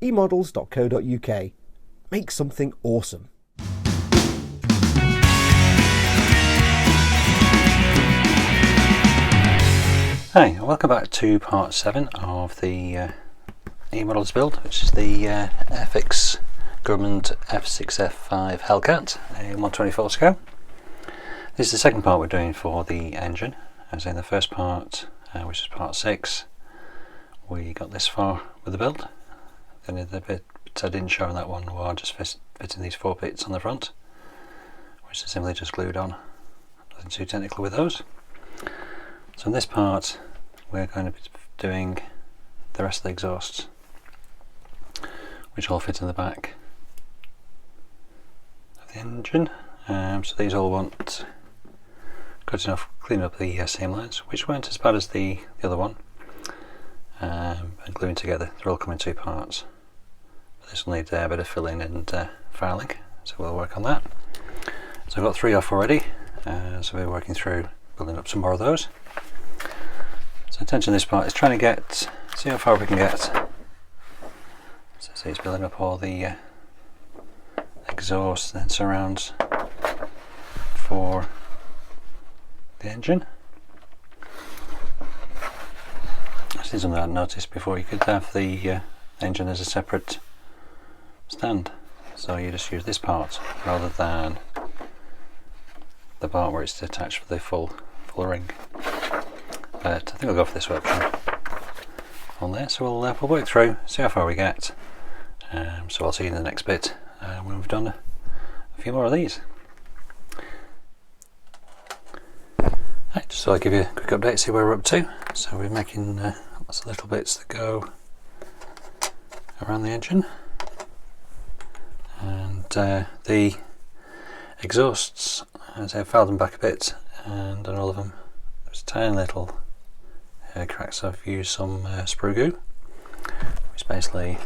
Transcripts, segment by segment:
emodels.co.uk. Make something awesome. Hi, and welcome back to part 7 of the E-Models build, which is the Airfix Grumman F6F-5 Hellcat, a 124 scale. This is the second part we're doing for the engine, as in the first part, which is part 6, we got this far with the build. Then the bit I didn't show in that one were just fitting these 4 bits on the front, which are simply just glued on. Nothing too technical with those. So in this part we're going to be doing the rest of the exhausts, which all fit in the back of the engine. So these all want cutting off, cleaning up the seam lines, which weren't as bad as the other one, and gluing together. They're all coming in 2 parts. But this will need a bit of filling and filing, so we'll work on that. So I've got 3 off already, so we're working through building up some more of those. So the intention of this part is trying to see how far we can get. So see, it's building up all the exhaust and surrounds for the engine. This is something I noticed before. You could have the engine as a separate stand, so you just use this part rather than the part where it's attached for the full ring. But I think I'll go for this option on there. So we'll work through, see how far we get. So I'll see you in the next bit when we've done a few more of these. Right, just so I'll give you a quick update, see where we're up to. So we're making lots of little bits that go around the engine, and the exhausts, as I've filed them back a bit and on all of them there's tiny little cracks. I've used some sprue goo, which basically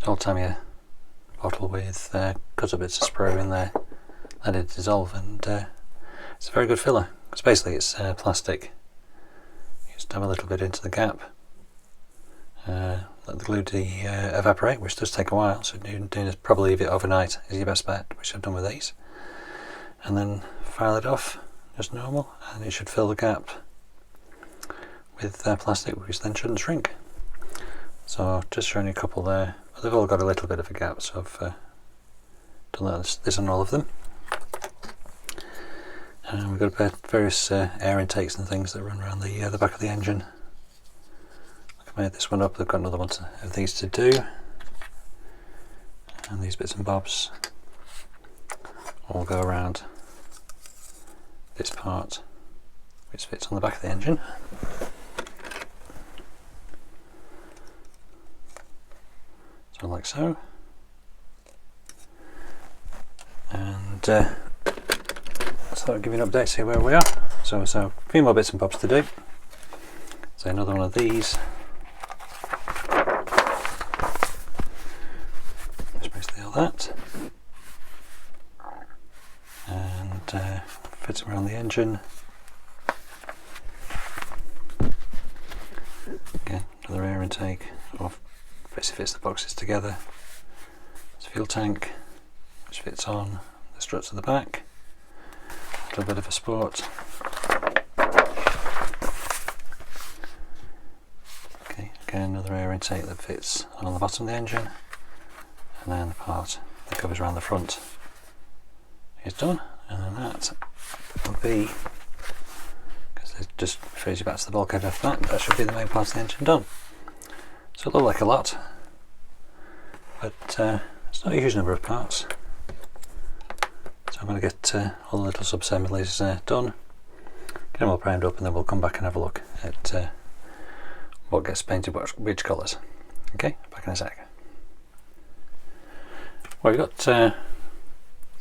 an old Tamiya bottle with cut up bits of sprue in there, let it dissolve, and it's a very good filler, because basically it's plastic. You just have a little bit into the gap, let the glue evaporate, which does take a while, so you probably leave it overnight is your best bet, which I've done with these, and then file it off just normal, and it should fill the gap with plastic, which then shouldn't shrink. So just showing you a couple there, but they've all got a little bit of a gap, so I've done this on all of them. And we've got various air intakes and things that run around the back of the engine. I've made this one up, they've got another one of these to do, and these bits and bobs all go around this part, which fits on the back of the engine. So like so, and so I'll give you an update, see where we are. So a few more bits and bobs to do. So another one of these, just basically all that, and fits around the engine. Again, another air intake, or basically fits the boxes together. It's a fuel tank, which fits on the struts at the back. A little bit of a sport. Okay, again another air intake that fits on the bottom of the engine, and then the part that covers around the front is done, and then that will be, because it just refers you back to the bulkhead after that should be the main part of the engine done. So it looked like a lot, but it's not a huge number of parts. So I'm going to get all the little sub-assemblies done, get them all primed up, and then we'll come back and have a look at what gets painted which colours. Okay, back in a sec. Well, we've got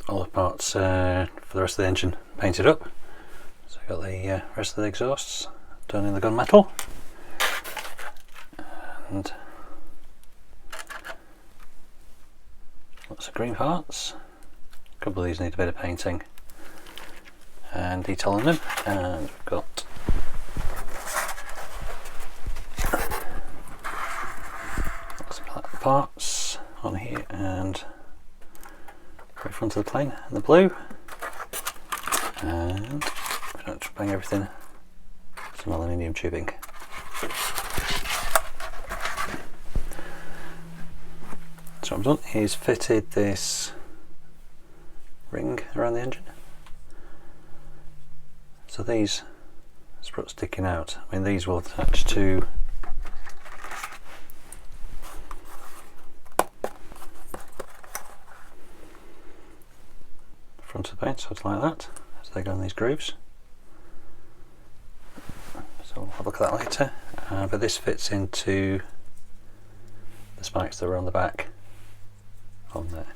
all the parts for the rest of the engine painted up. So I've got the rest of the exhausts done in the gunmetal, and lots of green parts. A couple of these need a bit of painting and detailing them, and we've got lots of parts on here and right front of the plane in the blue, and we don't bang everything, some aluminium tubing. So what I've done is fitted this ring around the engine. So these struts sticking out, I mean these will attach to the front of the paint, so it's like that, as they go in these grooves. So we'll have a look at that later, but this fits into the spikes that are on the back on there.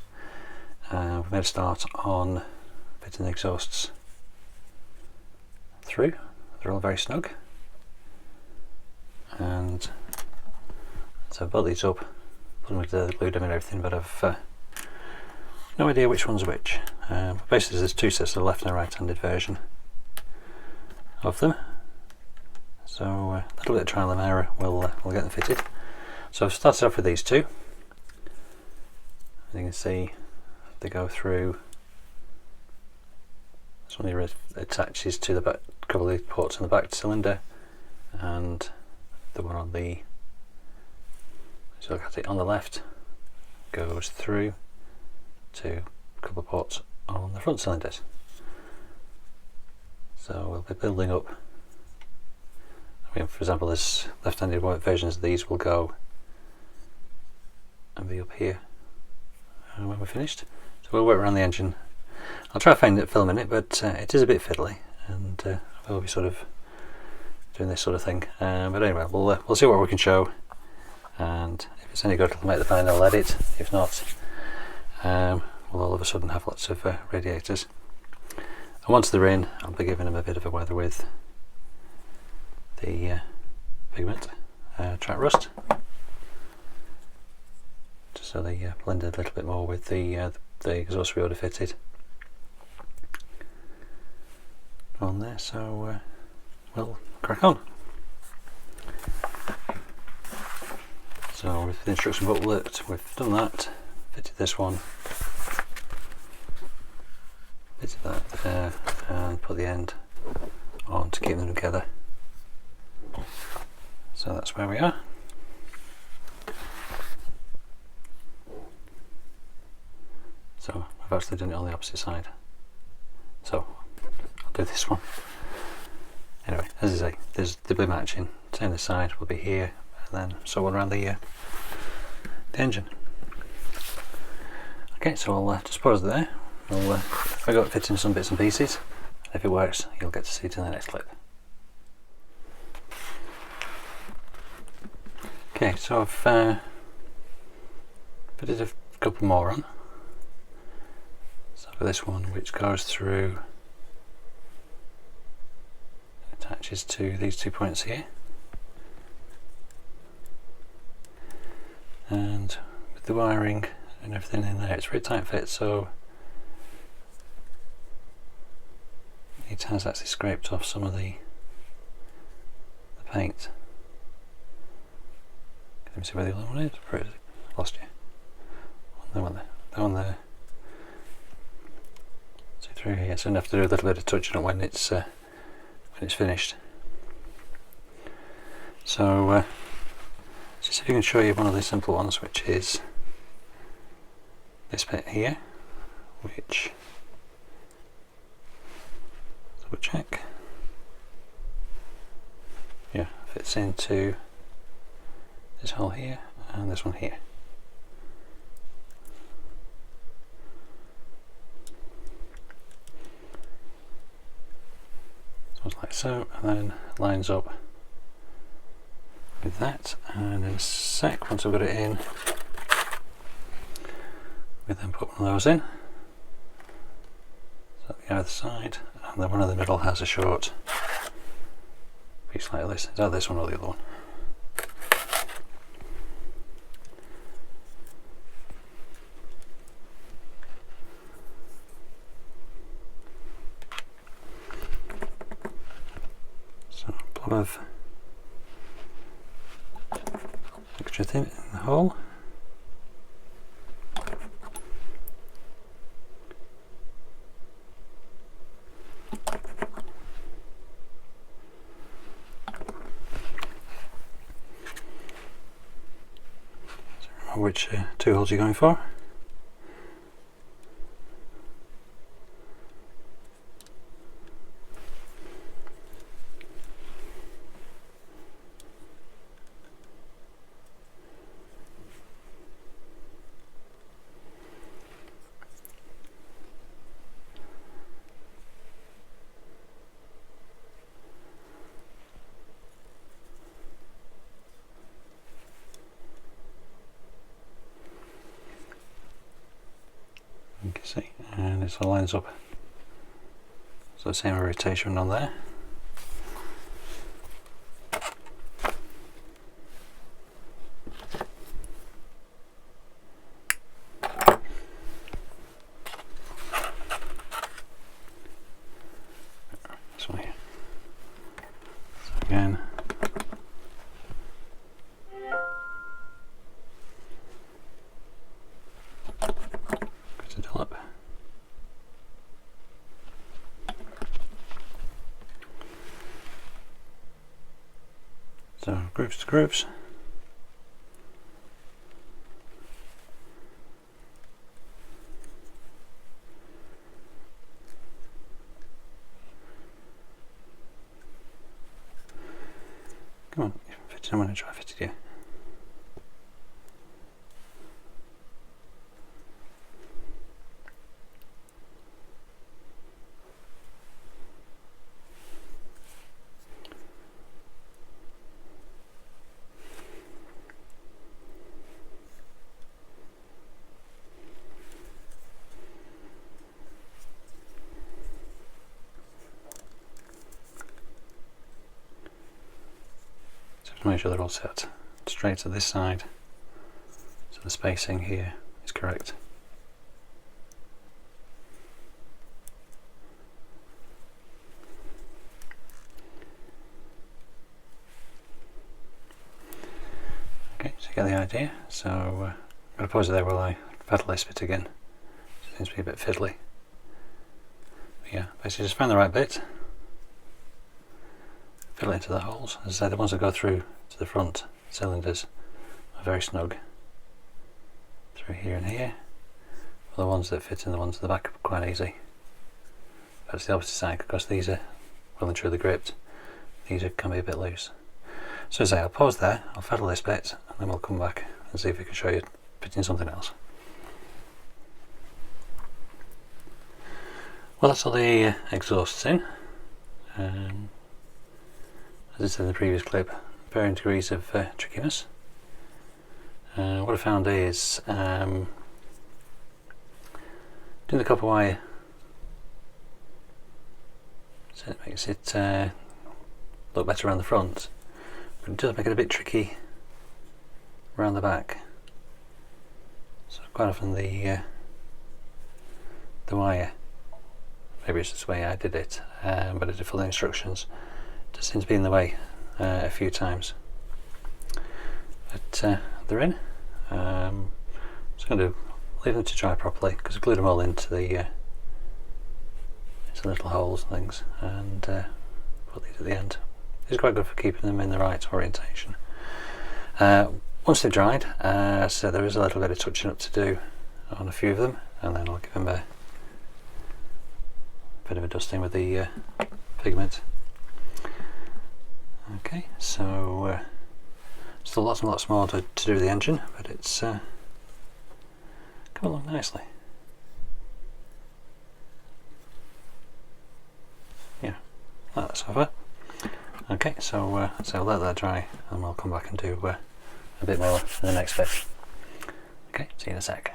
We've made a start on fitting the exhausts through. They're all very snug, and so I've built these up, put them with the glue dome and everything, but I've no idea which one's which. Basically there's two sets of left and right handed version of them, so a little bit of trial and error will get them fitted. So I've started off with these two. As you can see, they go through. This one here attaches to the back, couple of the ports on the back cylinder, and the one on the, so look at it on the left, goes through to a couple of ports on the front cylinders. So we'll be building up. I mean, for example, this left-handed versions of these will go and be up here when we're finished. So we'll work around the engine. I'll try to find it filming it, but it is a bit fiddly, and we'll be sort of doing this sort of thing. But anyway, we'll see what we can show, and if it's any good, we'll make the final edit. If not, we'll all of a sudden have lots of radiators. And once they're in, I'll be giving them a bit of a weather with the pigment, track rust, just so they blend a little bit more with the exhaust we already fitted on there. So we'll crack on. So with the instruction booklet, we've done that, fitted this one, fitted that there, and put the end on to keep them together. So that's where we are. So I've actually done it on the opposite side. So I'll do this one. Anyway, as I say, they'll be matching. Same this side will be here, and then so on around the engine. Okay, so I'll just pause it there. I've got to fit in some bits and pieces. If it works, you'll get to see it in the next clip. Okay, so I've fitted a couple more on. So for this one, which goes through, attaches to these 2 points here, and with the wiring and everything in there, it's a very tight fit, so it has actually scraped off some of the paint. Let me see where the other one is. Where is it? Lost you. The one there. The one there. So through here. So I have to do a little bit of touching up when it's finished. So just see if you can show you one of the simple ones, which is this bit here, which double check. Yeah, fits into this hole here and this one here. So it's like so, and then lines up with that, and in a sec, once I've got it in, we then put one of those in. So the other side, and then one in the middle has a short piece like this. Is that this one or the other one? So a blob of extra thin in the hole. which two holes you're going for. You can see, and it all lines up. So the same rotation on there. This one here. So again. Up. So groups to groups. Come on, fit it. I'm going to try fit it here. Make sure they're all set straight to this side, so the spacing here is correct. Okay, so you get the idea. So I'm going to pause it there while I paddle this bit again. It seems to be a bit fiddly. But yeah, basically just find the right bit, fill it into the holes. As I say, the ones that go through to the front cylinders are very snug through here and here. Well, the ones that fit in the ones at the back are quite easy. But it's the opposite side, because these are well and truly gripped. These can be a bit loose. So as I say, I'll pause there, I'll fiddle this bit, and then we'll come back and see if we can show you fitting something else. Well, that's all the exhausts in. As I said in the previous clip, varying degrees of trickiness. What I found is doing the copper wire, so it makes it look better around the front, but it does make it a bit tricky around the back. So quite often the wire, maybe it's just the way I did it, but I did follow the instructions, just seems to be in the way a few times. But they're in. I'm just going to leave them to dry properly, because I glued them all into the little holes and things, and put these at the end. This is quite good for keeping them in the right orientation. Once they've dried, so there is a little bit of touching up to do on a few of them, and then I'll give them a bit of a dusting with the pigment. Okay, so still lots and lots more to do with the engine, but it's come along nicely. Yeah, that's over. Okay, so I'll let that dry, and we'll come back and do a bit more in the next bit. Okay, see you in a sec.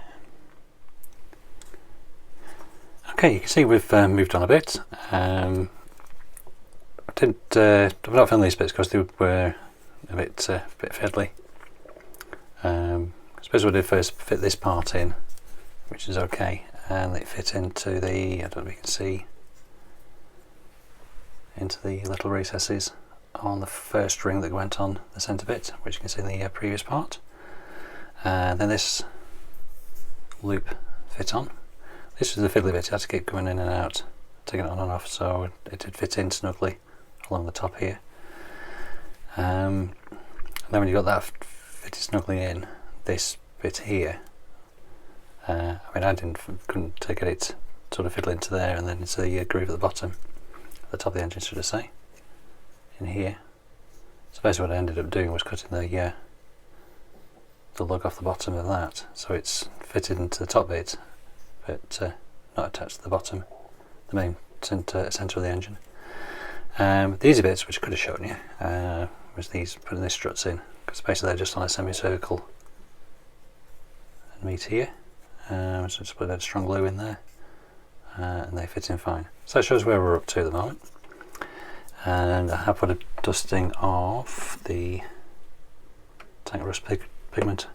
Okay, you can see we've moved on a bit. I've not filmed these bits because they were a bit fiddly. I suppose we did first fit this part in, which is okay, and it fit into the, I don't know if you can see, into the little recesses on the first ring that went on the centre bit, which you can see in the previous part. And then this loop fit on. This was the fiddly bit, you had to keep going in and out, taking it on and off, so it did fit in snugly along the top here. And then when you got that fitted snugly in, this bit here. I mean, I couldn't get it sort of fiddle into there and then into the groove at the bottom, at the top of the engine, should I say, in here. So basically what I ended up doing was cutting the lug off the bottom of that, so it's fitted into the top bit, but not attached to the bottom, the main centre of the engine. The easy bits, which I could have shown you, was putting these struts in, because basically they're just on a semicircle and meet here. So just put a bit of strong glue in there, and they fit in fine. So that shows where we're up to at the moment. And I have put a dusting of the tank rust pigment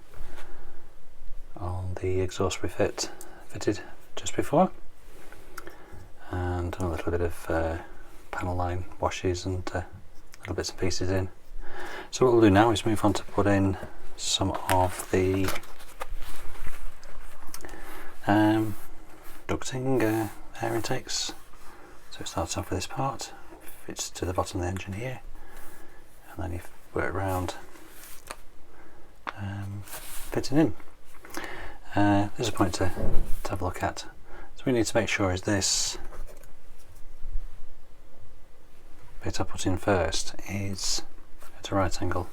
on the exhaust we fitted just before, and done a little bit of panel line washes and little bits and pieces in. So what we'll do now is move on to put in some of the ducting air intakes. So it starts off with this part, fits to the bottom of the engine here, and then you work around fitting in. There's a point to have a look at. So we need to make sure is this bit I put in first is at a right angle.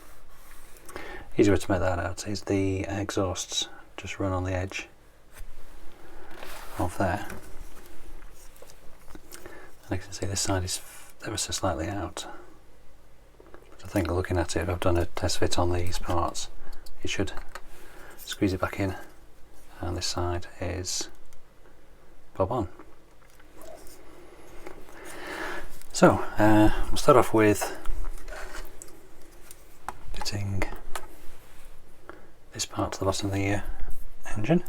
Easy way to make that out is the exhausts just run on the edge of there. And you can see this side is ever so slightly out. But I think looking at it, if I've done a test fit on these parts, you should squeeze it back in, and this side is bob on. So we'll start off with fitting this part to the bottom of the engine.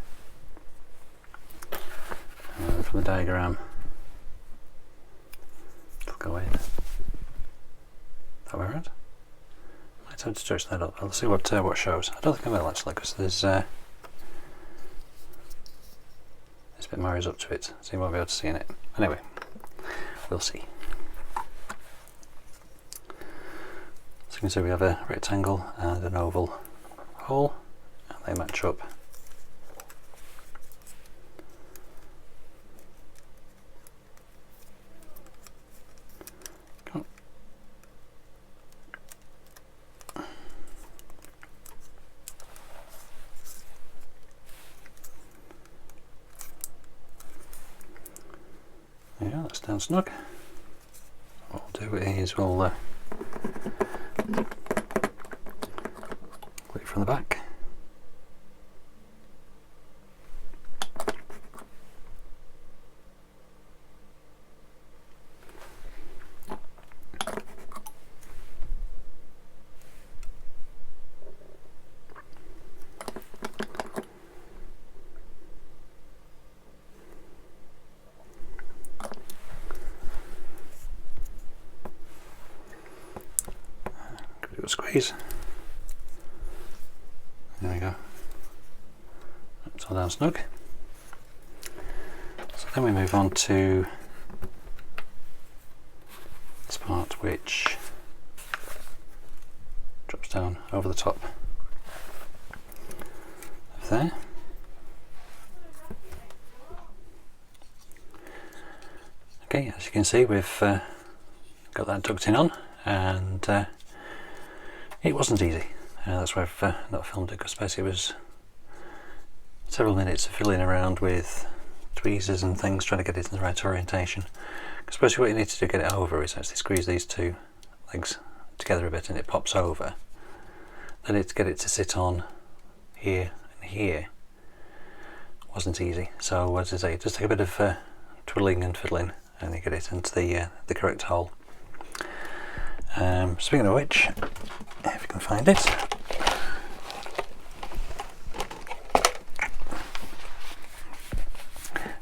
From the diagram, it'll go in that way around. Might have to stretch that up. I'll see what shows. I don't think I will actually, because there's this bit marries up to it, so you won't be able to see in it. Anyway, we'll see. So you can see we have a rectangle and an oval hole, and they match up. Yeah, that's down snug. What we'll do is we'll glue it from the back. Squeeze. There we go. It's all down snug. So then we move on to this part which drops down over the top of there. Okay, as you can see, we've got that ducting on, and it wasn't easy. That's why I've not filmed it, because basically it was several minutes of fiddling around with tweezers and things trying to get it in the right orientation. Because basically what you need to do to get it over is actually squeeze these two legs together a bit and it pops over. Then to get it to sit on here and here wasn't easy. So as I say, just take a bit of twiddling and fiddling and you get it into the correct hole. Speaking of which, if you can find it,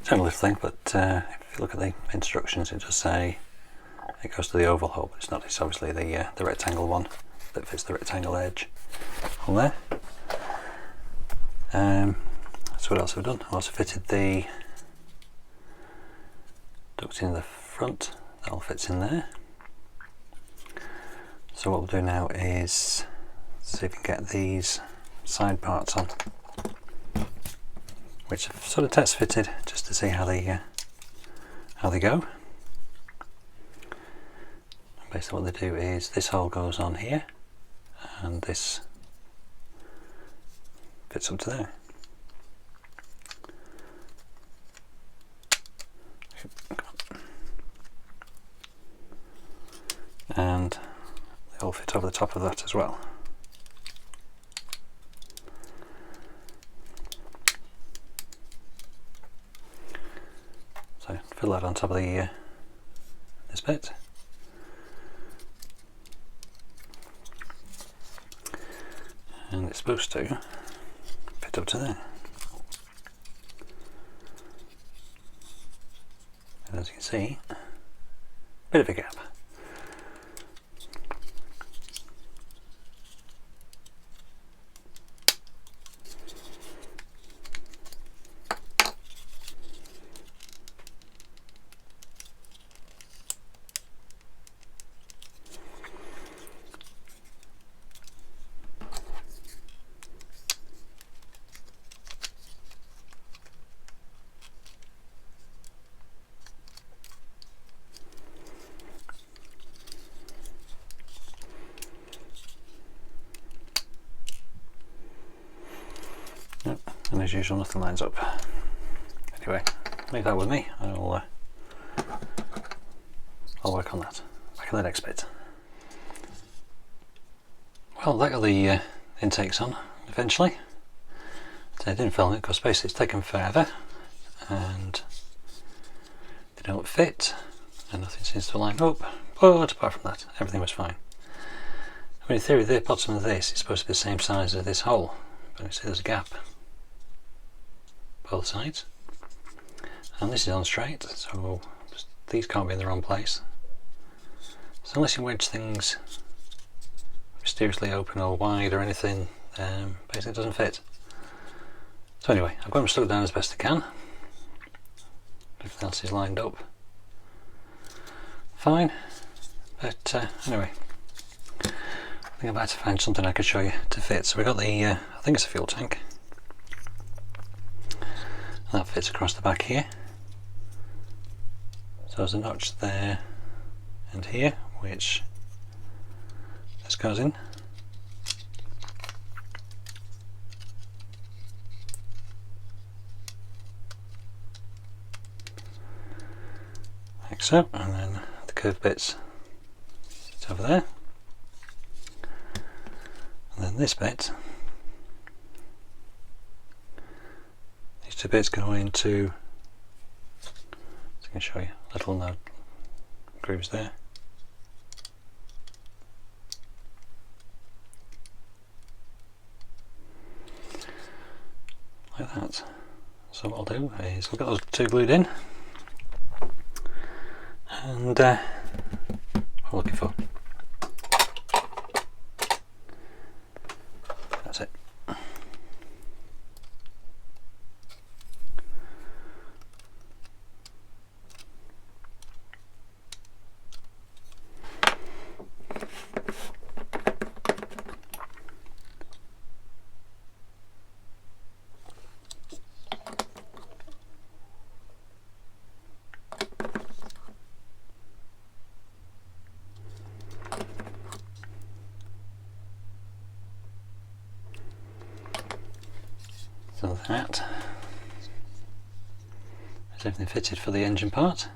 it's only a little thing, but if you look at the instructions, it does say it goes to the oval hole, but it's not. It's obviously the rectangle one that fits the rectangle edge on there. So what else have I done? I also fitted the duct in the front. That all fits in there. So what we'll do now is see if we can get these side parts on. which I've sort of test fitted just to see how they go. Basically what they do is this hole goes on here and this fits up to there. And they all fit over the top of that as well. So fill that on top of the this bit. And it's supposed to fit up to there. And as you can see, a bit of a gap. Yep, and as usual nothing lines up. Anyway, leave that with me. I'll work on that. Back in the next bit. Well, that got the intakes on eventually. I didn't film it because basically it's taken forever and they don't fit and nothing seems to line up, but apart from that everything was fine. I mean, in theory the bottom of this is supposed to be the same size as this hole, but you see there's a gap both sides, and this is on straight, so these can't be in the wrong place. So unless you wedge things mysteriously open or wide or anything, basically it doesn't fit. So anyway, I've got them stuck down as best I can. Everything else is lined up fine, but anyway, I think I'd like to find something I could show you to fit. So we got the I think it's a fuel tank. That fits across the back here. So there's a notch there and here, which this goes in. Like so, and then the curved bits sit over there. And then this bit, these two bits go into, so I can show you, little grooves there. Like that. So what I'll do is we'll get those two glued in, and what I'm looking for. That's it. So that is everything fitted for the engine part,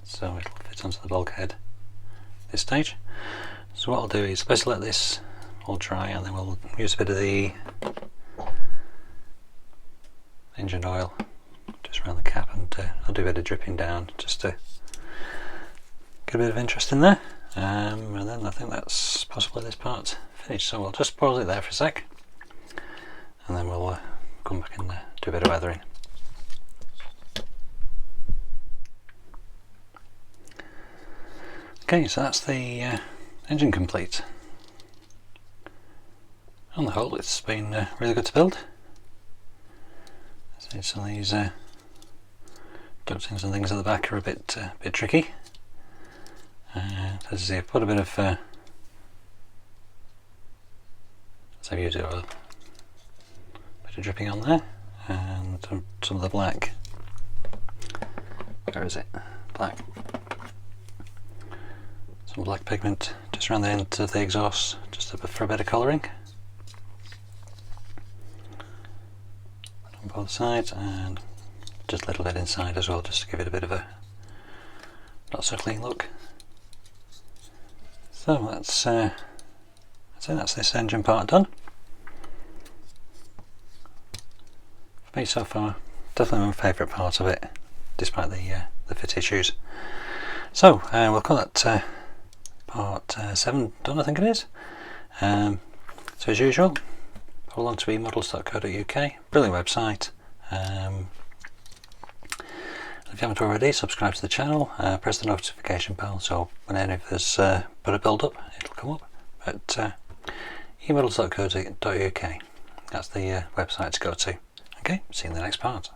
so it'll fit onto the bulkhead at this stage. So what I'll do is basically let this all dry, and then we'll use a bit of the engine oil just around the cap, and I'll do a bit of dripping down just to get a bit of interest in there, and then I think that's possibly this part finished. So we'll just pause it there for a sec, and then we'll come back and do a bit of weathering. Okay, so that's the engine complete. On the whole, it's been really good to build. So some of these ductings and things at the back are a bit tricky. As you see, I've put a bit of so you do a bit of dripping on there, and some of the black. Where is it? Black. Some black pigment just around the end of the exhaust, just for a bit of colouring. On both sides, and just a little bit inside as well, just to give it a bit of a not so clean look. So that's it. That's this engine part done. For me so far, definitely my favourite part of it, despite the fit issues. So we'll call that part 7 done, I think it is. So as usual, follow along to emodels.co.uk, brilliant website. If you haven't already, subscribe to the channel, press the notification bell so when any of us put a build up, it'll come up. But emodels.co.uk, that's the website to go to. Okay, see you in the next part.